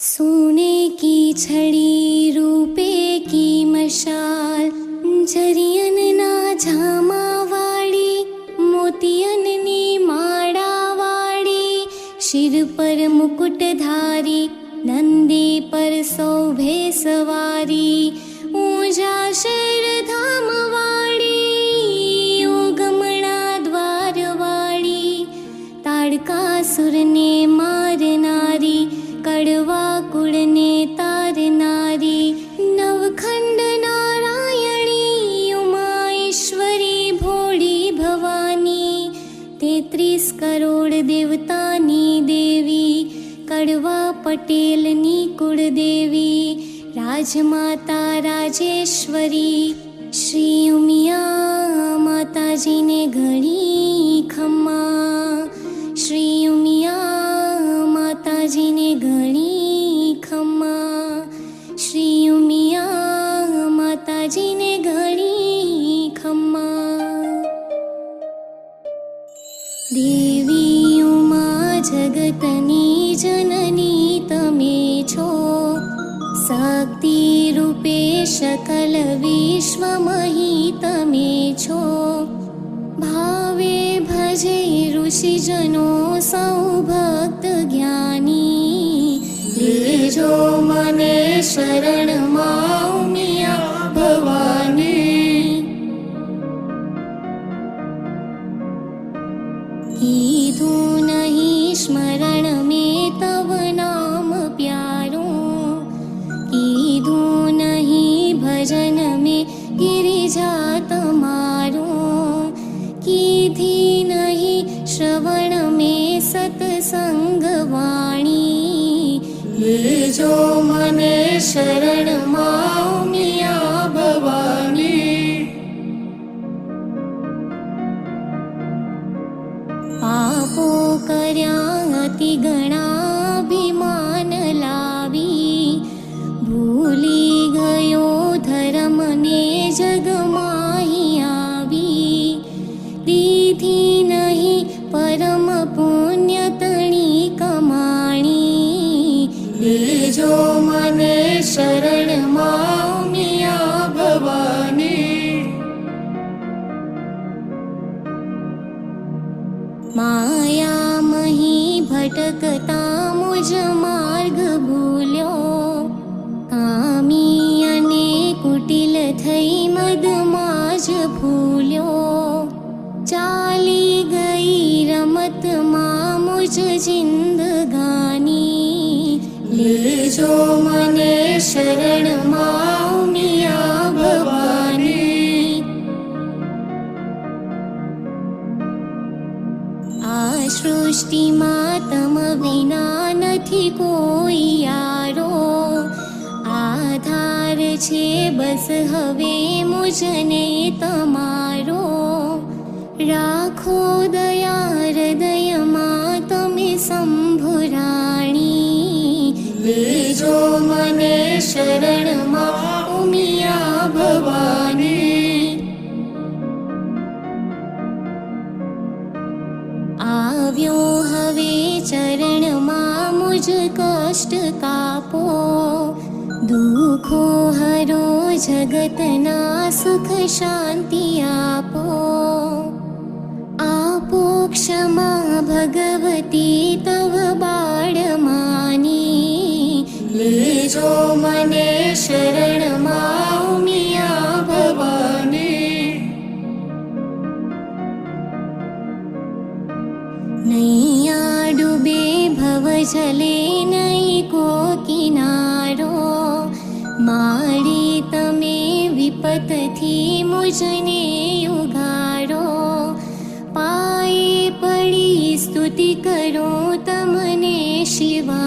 सोने की छड़ी रूपे की मशाल, जरियनना झामावाड़ी, मोतियननी माड़ावाड़ी, शिर पर मुकुटधारी, नंदी पर शोभे सवारी, ऊंचा शर धामवाड़ी, योगमणा द्वारवाड़ी, ताड़कासुर ने मारनारी, कड़वा कुड़ने तारनारी, नवखंड नारायणी, उमाईश्वरी भोળી भवानी, 33 करोड़ देवतानी देवी, कड़वा पटेलनी कुળદેવી, રાજમાતા રાજેશ્વરી, શ્રી ઉમિયા માતાજીને ઘણી ખમ્મા, શ્રી ઉમિયા માતાજીને ઘણી ખમ્મા, શ્રી ઉમિયા માતાજીને ઘણી ખમ્મા. દેવી ઉમા જગતની જનની તમે છો, શક્તિ રૂપે સકલ વિશ્વમહી તમે છો, ભાવે ભજે ઋષિજનો સૌ ભક્ત જ્ઞાની, લેજો મને શરણમાં ઉમિયા ભવાની. કીધું નહીં સ્મરણ में तव नाम प्यारो, कीधुं नहीं भजन में गिरिजा तमारो, कीधी नहीं श्रवण में सत्संग वाणी, लेजो मने शरण मां उमिया भवानी. पापो कर्या अति गणाभिमान लावी, भूली गयो धर्म ने जगमाही आवी, दीधी नहीं परम पुण्य तणी कमाणी, लेजो मने शरण मां उमिया भवानी. माया मही भटकता मुझ मार्ग भूल्यो, कामी अने कुटिल थई मदमाज फूल्यो, चाली गई रमत मां मुझ जिंदगानी, लेजो मने शरण मां उमिया भवानी. आ सृष्टिमां तम विना नथी कोई यारो, आधार छे बस हवे मुझने तमारो, राखो दया हृदयमां तमे शंभुराणी, लेजो मने शरण मां उमिया भवानी. આવ્યો હવે ચરણમાં મુજ કષ્ટ કાપો, દુઃખો હરો જગતના સુખ શાંતિ આપો, આપો ક્ષમા ભગવતી તવ બાળ માની, લેજો મને શરણમાં ઉમિયા ભવાની. नैया डूबे भव जले नहीं को किनारो, मारी तमे विपत थी मुझने उगारो, पाए पड़ी स्तुति करो तमने शिवा